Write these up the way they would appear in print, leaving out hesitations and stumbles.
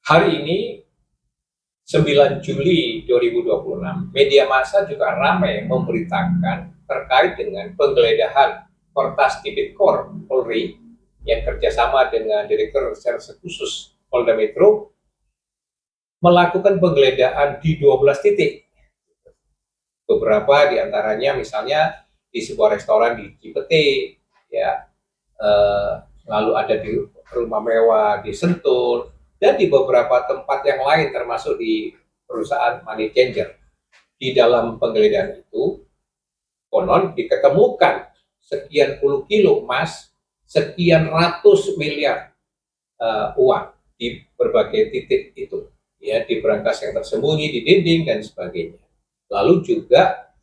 Hari ini 9 Juli 2026, media massa juga ramai memberitakan terkait dengan penggeledahan Kortas Tipikor Polri yang kerjasama dengan Direktur Reserse Khusus Polda Metro melakukan penggeledahan di 12 titik. Beberapa diantaranya misalnya di sebuah restoran di Cipete, ya, lalu ada di rumah mewah di Sentul, dan di beberapa tempat yang lain termasuk di perusahaan money changer. Di dalam penggeledahan itu konon diketemukan sekian puluh kilo emas, sekian ratus miliar uang di berbagai titik itu, ya, di berangkas yang tersembunyi di dinding dan sebagainya. Lalu juga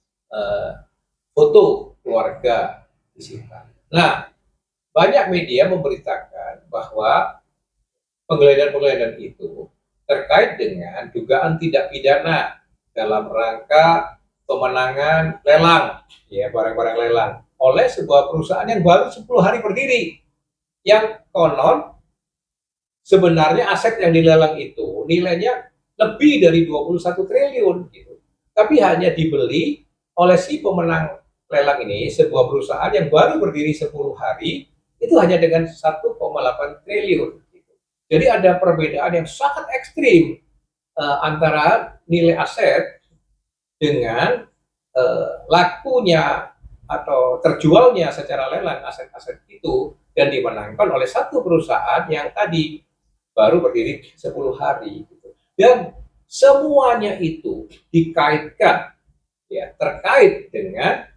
foto keluarga disita. Nah, banyak media memberitakan bahwa penggeledahan itu terkait dengan dugaan tidak pidana dalam rangka pemenangan lelang, ya, barang-barang lelang oleh sebuah perusahaan yang baru 10 hari berdiri, yang konon sebenarnya aset yang dilelang itu nilainya lebih dari 21 triliun gitu. Tapi hanya dibeli oleh si pemenang lelang ini, sebuah perusahaan yang baru berdiri 10 hari, itu hanya dengan 1,8 triliun. Jadi ada perbedaan yang sangat ekstrim antara nilai aset dengan lakunya atau terjualnya secara lelang aset-aset itu dan dimenangkan oleh satu perusahaan yang tadi baru berdiri 10 hari. Dan semuanya itu dikaitkan, ya, terkait dengan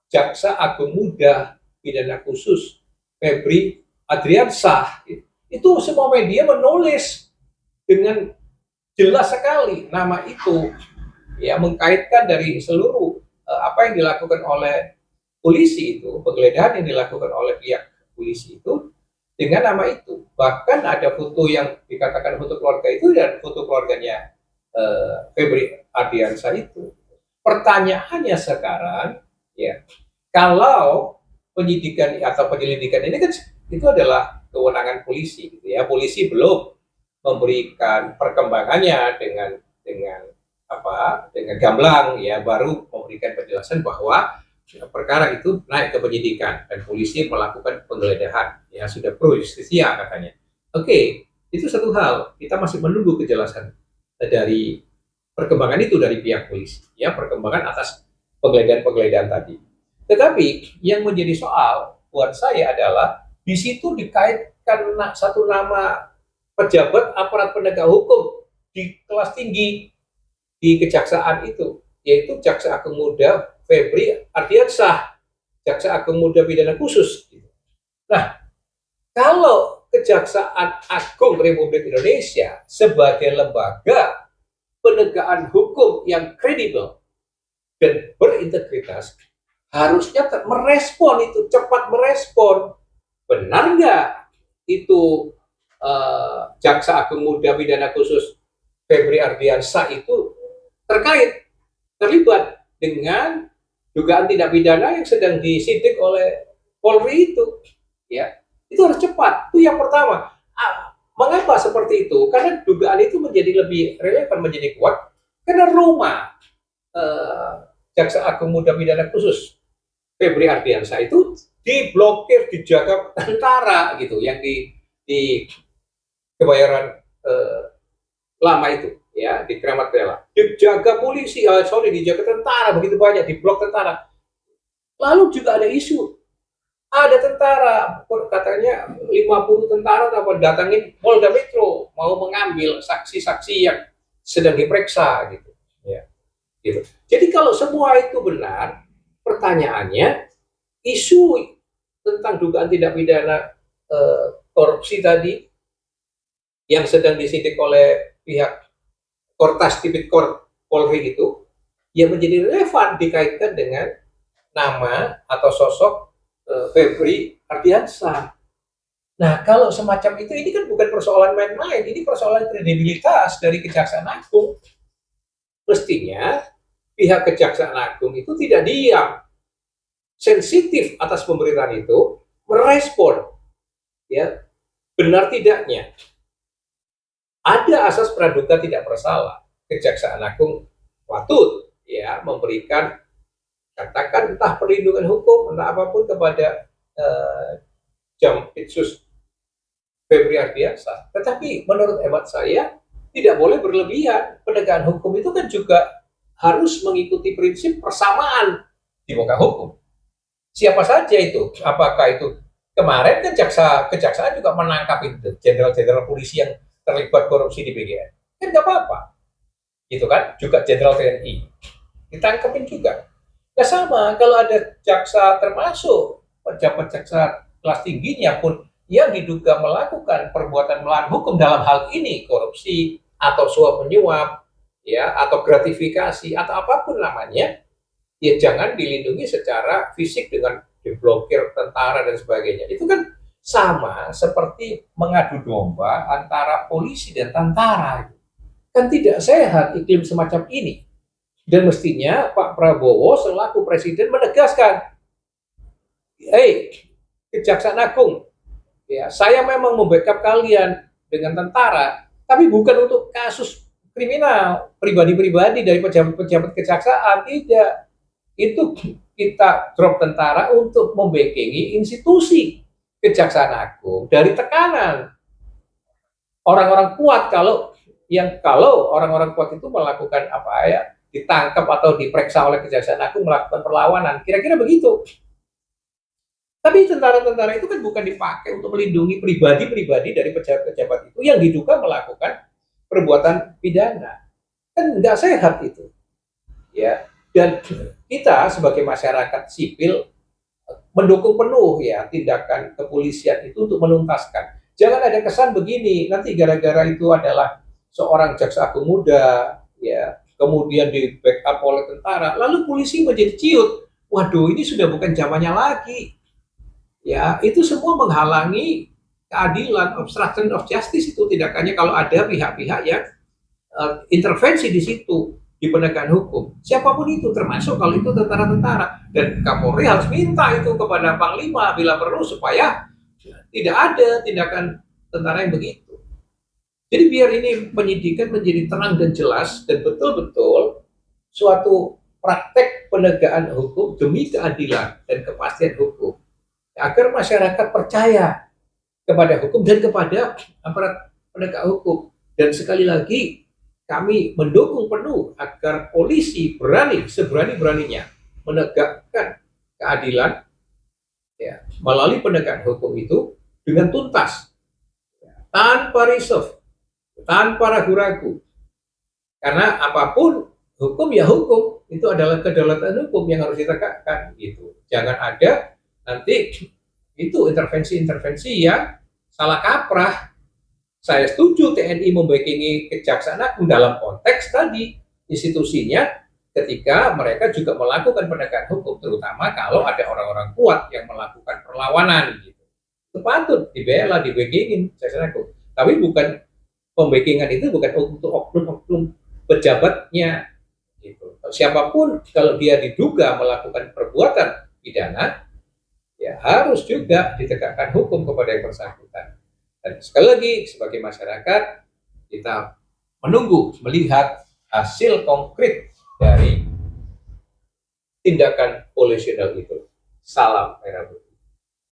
Jaksa Agung Muda Pidana Khusus Febri Ardiansah. Itu semua media menulis dengan jelas sekali nama itu, ya, mengkaitkan dari seluruh apa yang dilakukan oleh polisi itu, penggeledahan yang dilakukan oleh pihak polisi itu dengan nama itu. Bahkan ada foto yang dikatakan foto keluarga itu dan foto keluarganya Febri Ardiansah itu. Pertanyaannya sekarang, ya, kalau penyidikan atau penyelidikan ini kan itu adalah kewenangan polisi, gitu ya. Polisi belum memberikan perkembangannya dengan dengan gamblang, ya, baru memberikan penjelasan bahwa perkara itu naik ke penyidikan dan polisi melakukan penggeledahan, ya, sudah pro justisia katanya. Oke, itu satu hal, kita masih menunggu kejelasan dari perkembangan itu dari pihak polisi, ya, perkembangan atas penggeledahan tadi. Tetapi yang menjadi soal buat saya adalah di situ dikaitkan satu nama pejabat aparat penegak hukum di kelas tinggi di kejaksaan itu, yaitu Jaksa Agung Muda Febri Ardiansah, Jaksa Agung Muda Pidana Khusus. Nah, kalau Kejaksaan Agung Republik Indonesia sebagai lembaga penegakan hukum yang kredibel dan berintegritas harusnya merespon itu, cepat merespon. Benar nggak itu Jaksa Agung Muda Pidana Khusus Febri Ardiansah itu terlibat dengan dugaan tindak pidana yang sedang disidik oleh Polri itu, ya, itu harus cepat. Itu yang pertama. Mengapa seperti itu? Karena dugaan itu menjadi lebih relevan, menjadi kuat karena rumah Jaksa Agung Muda Pidana Khusus Febri Ardiansah itu diblokir, dijaga tentara gitu, yang di Kebayoran lama itu, ya, di Keramat Rela, dijaga polisi, dijaga tentara begitu banyak, diblok tentara. Lalu juga ada isu, ada tentara, katanya 50 tentara datangin Polda Metro mau mengambil saksi-saksi yang sedang diperiksa gitu, ya, gitu. Jadi kalau semua itu benar, pertanyaannya isu tentang dugaan tindak pidana korupsi tadi yang sedang disidik oleh pihak Kortas Tipikor Polri itu, yang menjadi relevan dikaitkan dengan nama atau sosok Febri Ardiansah. Nah, kalau semacam itu, ini kan bukan persoalan main-main, ini persoalan kredibilitas dari Kejaksaan Agung. Mestinya pihak Kejaksaan Agung itu tidak diam, sensitif atas pemberitaan itu, merespon, ya, benar tidaknya ada asas praduga tidak bersalah. Kejaksaan Agung patut ya memberikan, katakan entah perlindungan hukum entah apapun kepada Jampitsus Febri Ardiansah. Tetapi menurut hemat saya tidak boleh berlebihan. Penegakan hukum itu kan juga harus mengikuti prinsip persamaan di muka hukum. Siapa saja itu? Apakah itu kemarin kan kejaksaan juga menangkap itu jenderal-jenderal polisi yang terlibat korupsi di BGN. Kan nggak apa-apa. Itu kan juga jenderal TNI. Ditangkapin juga. Ya sama kalau ada jaksa termasuk pejabat jaksa kelas tingginya pun yang diduga melakukan perbuatan melawan hukum dalam hal ini korupsi atau suap menyuap ya atau gratifikasi atau apapun namanya, ya jangan dilindungi secara fisik dengan diblokir tentara dan sebagainya. Itu kan sama seperti mengadu domba antara polisi dan tentara. Kan tidak sehat iklim semacam ini. Dan mestinya Pak Prabowo selaku presiden menegaskan, hei Kejaksaan Agung, ya, saya memang membackup kalian dengan tentara, tapi bukan untuk kasus kriminal pribadi-pribadi dari pejabat-pejabat kejaksaan, tidak. Itu kita drop tentara untuk membackingi institusi Kejaksaan Agung dari tekanan orang-orang kuat. Kalau orang-orang kuat itu melakukan apa ya, ditangkap atau diperiksa oleh Kejaksaan Agung melakukan perlawanan, kira-kira begitu. Tapi tentara-tentara itu kan bukan dipakai untuk melindungi pribadi-pribadi dari pejabat-pejabat itu yang diduga melakukan perbuatan pidana. Kan nggak sehat itu. Ya. Dan kita sebagai masyarakat sipil mendukung penuh ya tindakan kepolisian itu untuk menuntaskan. Jangan ada kesan begini, nanti gara-gara itu adalah seorang jaksa agung muda, ya, kemudian di backup oleh tentara, lalu polisi menjadi ciut. Waduh, ini sudah bukan zamannya lagi. Ya, itu semua menghalangi keadilan, obstruction of justice itu tindakannya kalau ada pihak-pihak yang intervensi di situ di penegakan hukum. Siapapun itu, termasuk kalau itu tentara-tentara. Dan Kapolri harus minta itu kepada Panglima bila perlu supaya tidak ada tindakan tentara yang begitu. Jadi biar ini penyidikan menjadi tenang dan jelas dan betul-betul suatu praktek penegakan hukum demi keadilan dan kepastian hukum. Agar masyarakat percaya kepada hukum dan kepada aparat penegak hukum. Dan sekali lagi, kami mendukung penuh agar polisi berani, seberani-beraninya menegakkan keadilan ya, melalui penegakan hukum itu dengan tuntas, ya, tanpa reserve, tanpa ragu-ragu. Karena apapun hukum ya hukum, itu adalah kedaulatan hukum yang harus ditegakkan. Gitu. Jangan ada nanti itu intervensi-intervensi yang salah kaprah. Saya setuju TNI membackingi Kejaksaan Agung dalam konteks tadi institusinya ketika mereka juga melakukan penegakan hukum, terutama kalau ada orang-orang kuat yang melakukan perlawanan gitu. Itu patut dibela, dibackingin Kejaksaan Agung. Tapi bukan pembackingan itu bukan untuk oknum-oknum pejabatnya gitu. Siapapun kalau dia diduga melakukan perbuatan pidana, ya harus juga ditegakkan hukum kepada yang bersangkutan. Dan sekali lagi sebagai masyarakat kita menunggu melihat hasil konkret dari tindakan polisional itu. Salam merah putih.